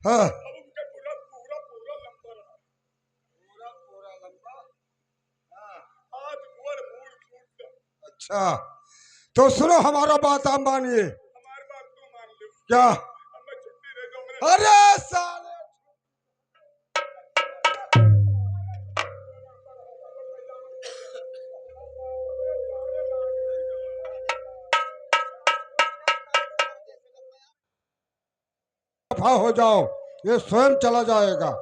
हाँ। अब उनका पूरा पूरा पूरा लंबा रहा, पूरा पूरा लंबा। हाँ। हाथ गोड़ मूड़ फूट गया। अच्छा, तो सुनो हमारा बात, आप मानिए। हमारी बात तू मान लो, क्या? अब मैं छुट्टी दे दो मेरे। अरे साले, दफा हो जाओ, ये स्वयं चला जाएगा।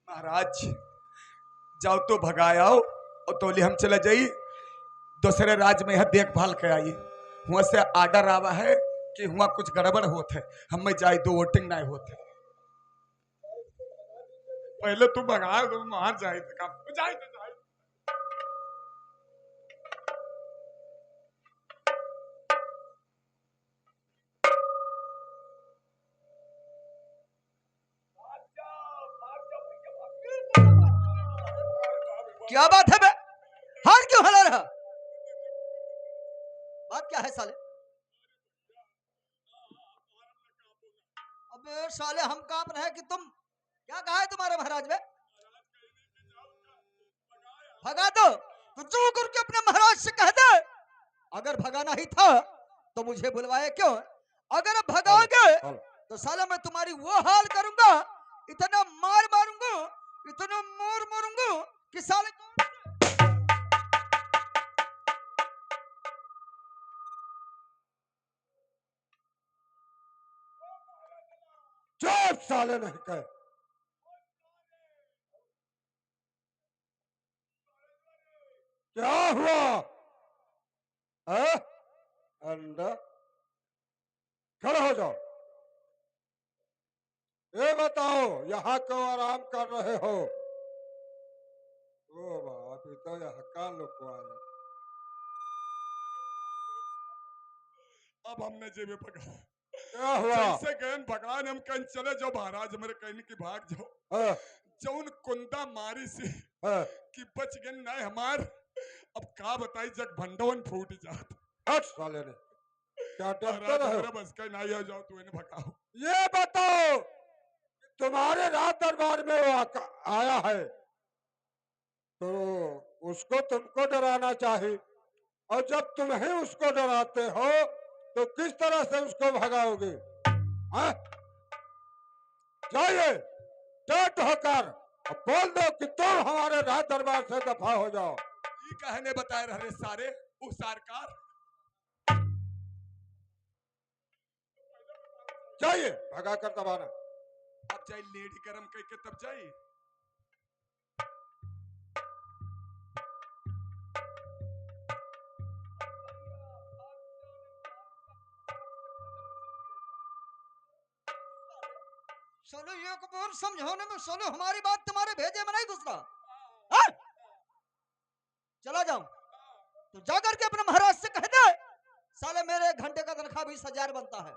महाराज जाओ तो भगाए आओ और तोली हम चले जाई दूसरे राज्य में यह देखभाल के आई। हुआ से आर्डर आवा है कि हुआ कुछ गड़बड़ होते है, हम में जाए दो वोटिंग नहीं होते। पहले तू भगा दो, वहां जाए तो काम जाए तो जाए। क्या बात है बे? हाथ क्यों हिला रहा? बात क्या है साले? अबे साले हम कांप रहे हैं कि तुम क्या कहा है तुम्हारे महाराज में? भगा दो तो जो करके अपने महाराज से कह दे। अगर भगाना ही था तो मुझे बुलवाए क्यों? अगर भगाओगे तो साला मैं तुम्हारी वो हाल करूंगा, इतना मार मारूंगा, इतना मार मारूंगा कि साले चुप साले, नहीं कहे। क्या हुआ? हाँ? अंडा, खड़े हो जाओ। ये बताओ, यहाँ क्यों आराम कर रहे हो? ओ बाप, ये तो यहाँ का लुकवाया। अब हमने जेबे पकड़ा, क्या हुआ? जैसे गए भगवान हम कहीं चले जाओ महाराज, मेरे कहने की भाग जाओ। हाँ, जौन कुंदा मारी सी हाँ। कि बच गए ना हमार। अब का बताई जग भंडोन फूट जात। हट साले ने, क्या डरते महाराज रहो? मेरा बस का नहीं आ जाओ, तू इन्हें भगाओ। ये बताओ, तुम्हारे राज दरबार में वो आया है तो उसको तुमको डराना चाहिए, और जब तुम ही उसको डराते हो तो किस तरह से उसको भगाओगे? हाँ? जाइए, डट होकर और बोल दो कि तुम हमारे राज दरबार से दफा हो जाओ। ये कहने बताए रहे सारे उस सरकार। जाइए, भगा कर दबाना। अब जाए लेडी गरम कह के तब जाई। सोनू एक बार समझाने में सोनू हमारी बात तुम्हारे भेजे में नहीं घुस रहा। हाँ? चला जाऊं तो जाकर के अपने महाराज से कह दे साले मेरे 1 घंटे का तनख्वाह 20,000 बनता है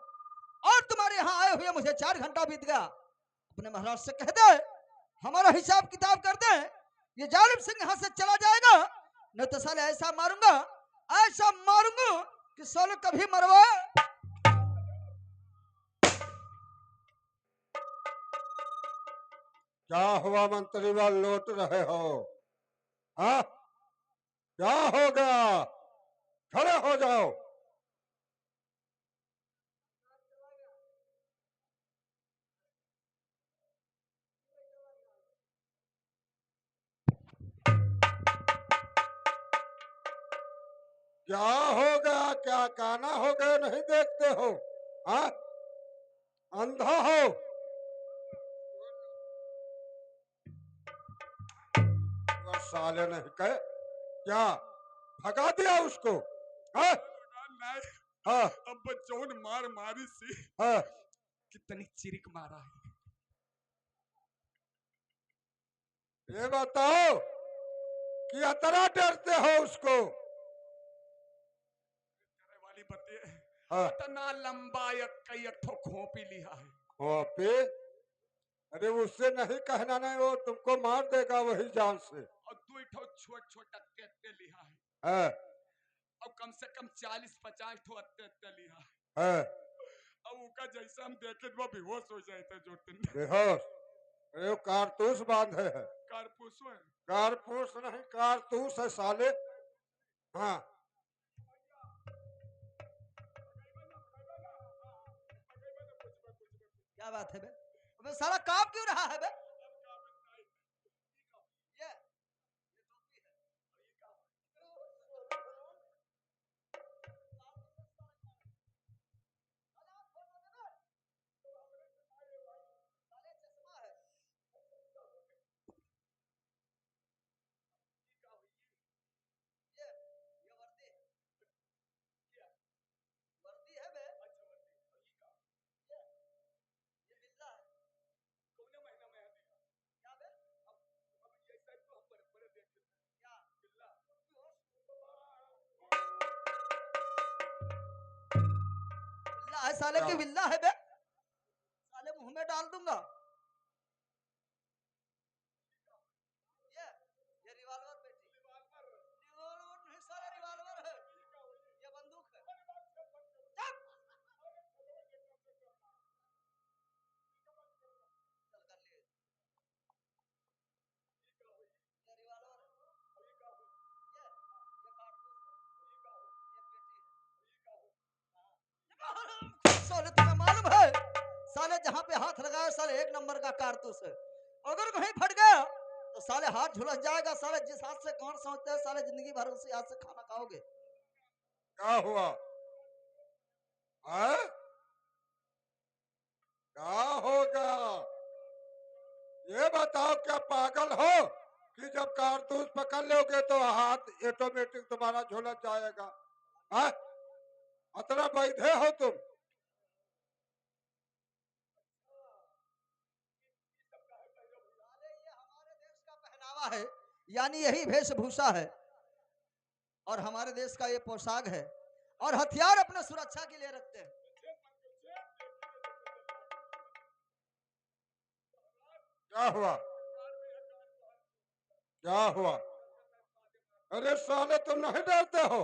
और तुम्हारे यहाँ आए हुए मुझे 4 घंटा बीत गया। अपने महाराज से कह दे हमारा हिसाब किताब कर दे, ये जालिम सिंह यहाँ से चला जाएगा, नहीं तो साले ऐसा मारूंगा कि साले कभी मरवाए। क्या हुआ मंत्री वाल, लौट रहे हो? हाँ? क्या हो गया? खड़े हो जाओ। क्या हो गया? क्या काना हो गए, नहीं देखते हो? हाँ? अंधा हो? वो साले नहीं कहे, क्या भगा दिया उसको? हाँ? नहीं, हाँ, अब बच्चों ने मार मारी सी हाँ। कितनी चिरिक मारा है। ये बताओ कि इतना डरते हो उसको? करे वाली बत्ती हाँ, इतना लंबा एक कई एक ठो खोपी लिया है। पे अरे उससे नहीं कहना, नहीं वो तुमको मार देगा वही जान से। और दो ठो छोट छोटा अत्ते लिया है। है और कम से कम 40-50 ठो अत्ते लिया है। है अब उनका जैसा हम देखे तो वो बेहोश हो जाए थे जो तीन बेहोश? अरे वो कारतूस बांधे है। कारपूस है। कारपूस नहीं, कारतूस है साले। हाँ, क्या बात है बे? अबे साला कांप क्यों रहा है बे? ये वर्दी है बे? ये बिल्ला है क्या बे? क्या? बिल्ला है साले की, बिल्ला है बे? साले मुंह में डाल दूंगा। ये रिवॉल्वर बेटी, रिवॉल्वर नहीं साला, रिवॉल्वर है, ये बंदूक है। चुप! चल कर ले, ये रिवॉल्वर है, ये कारतूस है, ये पेटी है। साले तुम्हें मालूम है, साले जहां पे हाथ लगाया साले एक नंबर का कारतूस है। अगर कहीं फट गया तो साले हाथ झुलस जाएगा। साले जिस हाथ से कौन समझते हैं साले जिंदगी भर उसी हाथ से खाना खाओगे। क्या हुआ? है क्या होगा? ये बताओ, क्या पागल हो कि जब कारतूस पकड़ लोगे तो हाथ ऑटोमेटिक तुम्हारा झुलस जाएगा? है अतना बैठे हो तुम? साले ये हमारे देश का पहनावा है, यानी यही वेशभूषा है और हमारे देश का ये पोशाक है, और हथियार अपने सुरक्षा के लिए रखते हैं। क्या हुआ? क्या हुआ? अरे साले तुम नहीं डरते हो?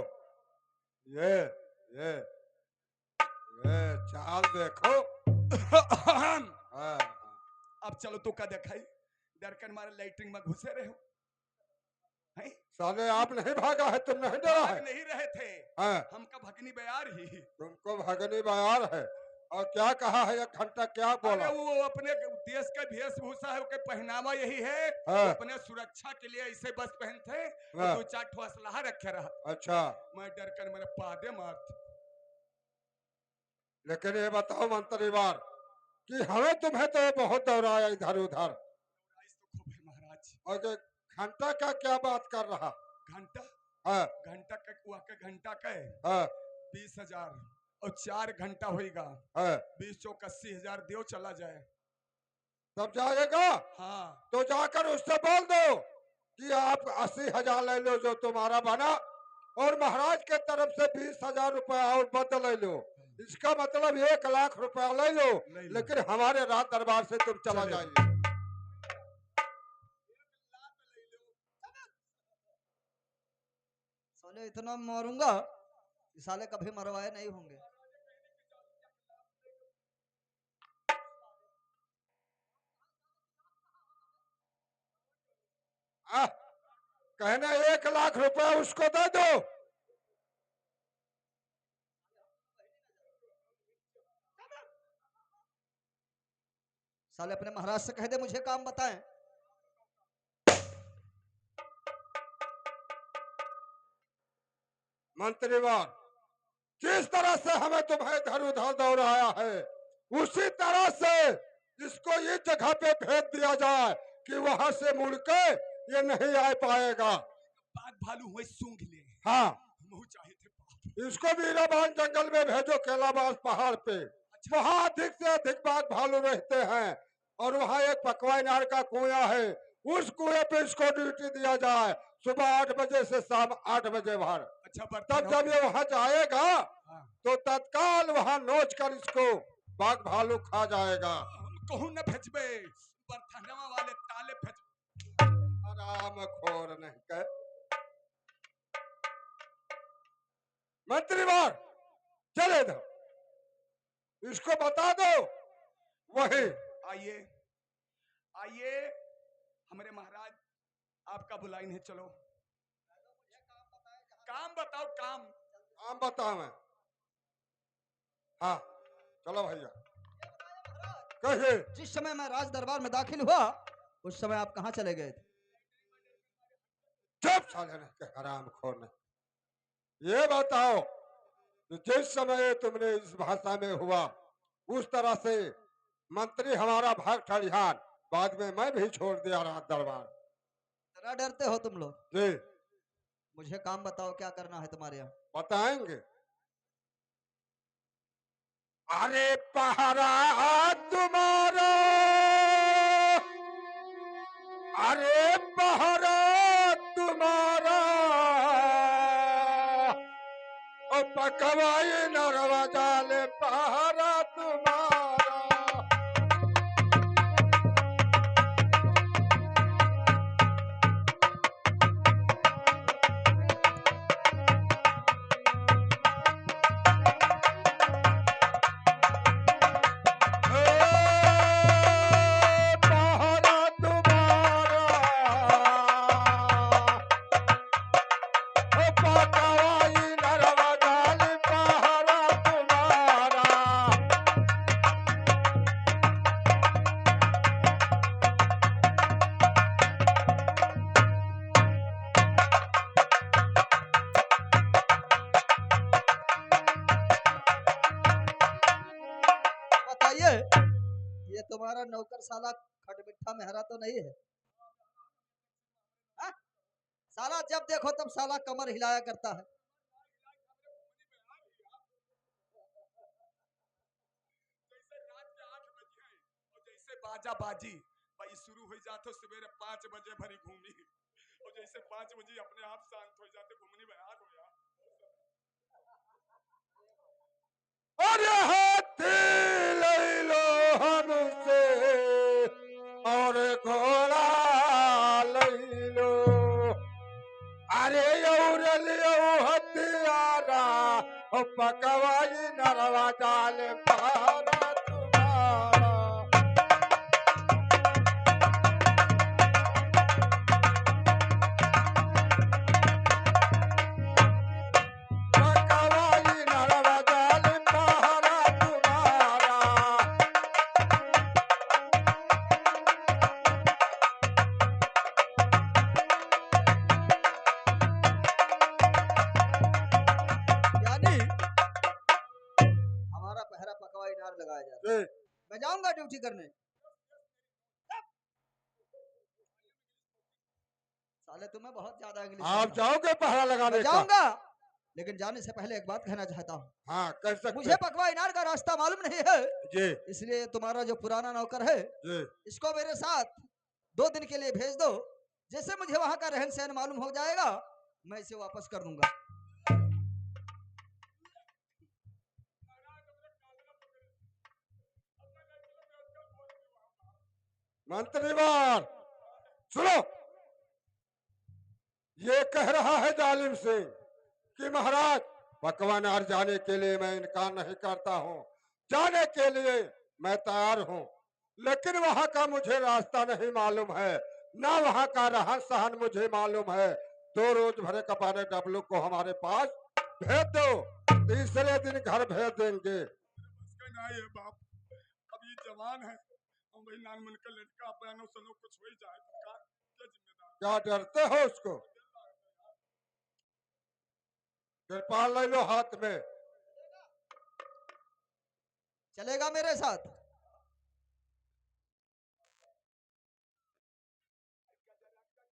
ये ये ये चाल देखो। हाँ, हाँ। अब चलो तो का दिखाई डर कर मारे लाइटिंग में घुसे रहे हो हैं? साले आप नहीं भागा है, तुम नहीं डरा भाग है? नहीं रहे थे, हाँ, हमका भगनी बयार ही। तुमको भगनी बयार है। और क्या कहा है? 1 घंटा क्या अरे बोला? वो अपने देश का वेशभूषा है, उसका पहनावा यही है। हाँ। वो अपने सुरक्षा के लिए ऐसे बस पहनते और हाँ। 2-4 ठो असलाह रखे रहा। अच्छा, मैं डर कर मेरे पादे मारते। लेकिन ये बताओ मंत्रीवार कि हमें तुम्हें तो बहुत दौड़ाया इधर उधर, राइस तो खूब है महाराज। और ये घंटा का क्या बात कर रहा? घंटा हाँ, घंटा का वहाँ का घंटा का है हाँ, 20,000 और 4 घंटा होएगा। हाँ। 20 चौक 80,000 दियो चला जाए। तब जाएगा हाँ तो जाकर उससे बोल दो कि आप 80,000 ले लो जो तुम्हारा बना, और महाराज के तरफ से 20,000 रुपया और बदल ले लो। इसका मतलब 1 लाख रुपया ले लो, ले लो। लेकिन हमारे राज दरबार से तुम चला चले। जाइए। साले इतना मारूंगा कि साले कभी मरवाए नहीं होंगे। कहना 1 लाख रुपया उसको दे दो। साले अपने महाराज से कह दे मुझे काम बताएं। मंत्रीवार, जिस तरह से हमें तुम्हें इधर उधर दौड़ाया है, उसी तरह से इसको इस जगह पे भेज दिया जाए कि वहां से मुड़ के ये नहीं आ पाएगा। बाघ भालू हुए सूंघ ले। हाँ, हम चाहे थे बाप। इसको वीराबान जंगल में भेजो, कैलाबास पहाड़ पे। वहाँ अधिक से अधिक बाघ भालू रहते हैं, और वहाँ एक पकवाई नार का कुआं है, उस कुएं पे इसको ड्यूटी दिया जाए, सुबह 8 बजे से शाम 8 बजे भर। अच्छा तब बर्तन जब ये वहां जाएगा हाँ। तो तत्काल वहां नोच कर इसको बाघ भालू खा जाएगा। हम कहूँ न भेजबे बर्तनवा वाले ताले भेज आराम खोर नहीं कह मंत्रीवार, चले दो, इसको बता दो वही। आइए आइए हमारे महाराज आपका बुलाई नहीं, चलो काम बताओ काम। काम बताओ मैं। हाँ चलो भैया कहिए। जिस समय मैं राज दरबार में दाखिल हुआ उस समय आप कहाँ चले गए थे? चुप साले ने के हराम खोर ने, ये बताओ कि जिस समय तुमने इस भाषा में हुआ उस तरह से मंत्री हमारा भाग ठड़ियान, बाद में मैं भी छोड़ दिया राज दरबार। जरा डरते हो तुम लोग। जी मुझे काम बताओ, क्या करना है तुम्हारे यहाँ? बताएंगे। अरे पहरा तुम्हारा, अरे पहरा तुम्हारा, ओ पकवाई नरवा जाले पहरा तुम्हारा। बताइए, ये तुम्हारा नौकर साला खटमिठा मेहरा तो नहीं है? हाँ? साला जब देखो तब साला कमर हिलाया करता है। जैसे रात के 8 बजे है और जैसे बाजा बाजी भाई शुरू हो जाते सवेरे 5 बजे भरी घूमी और जैसे 5 बजे अपने आप शांत हो जाते घूमने में याद हो यार। अरे हाथी ले लो हमसे और घोड़ा ले लो, अरे और लियो हथियारा, ओ पकवाई नरवा जाल पारा तुम्हारा। पकवाई नरवा जाल पारा तुम्हारा। यानी हमारा पहरा पकवा इनार लगाया जा रहा है। जी, मैं जाऊंगा ड्यूटी करने। साले तुम्हें बहुत ज्यादा इंग्लिश आप आता है। जाओगे पहरा लगाने मैं का? जाऊंगा, लेकिन जाने से पहले एक बात कहना चाहता हूँ। हाँ कह सकते। मुझे पकवा इनार का रास्ता मालूम नहीं है, जी इसलिए तुम्हारा जो पुराना नौकर है जी इसको मेरे साथ 2 दिन के लिए भेज दो। जैसे मुझे वहां का रहन सहन मालूम हो जाएगा मैं इसे वापस कर दूंगा। मंत्रीवार सुनो, ये कह रहा है जालिम सिंह कि महाराज पकवानार जाने के लिए मैं इनकार नहीं करता हूँ, जाने के लिए मैं तैयार हूँ, लेकिन वहां का मुझे रास्ता नहीं मालूम है, ना वहां का रहन सहन मुझे मालूम है। 2 रोज भरे कपारे डबलू को हमारे पास भेज दो, तीसरे दिन घर भेज देंगे। उसका ना ये बाप अब ये जवान है और वही नान मन का लड़का अपना नो सनो कुछ हो ही जाए तो क्या जिम्मेदार। क्या डरते हो उसको? कृपाल ले लो हाथ में। चलेगा मेरे साथ?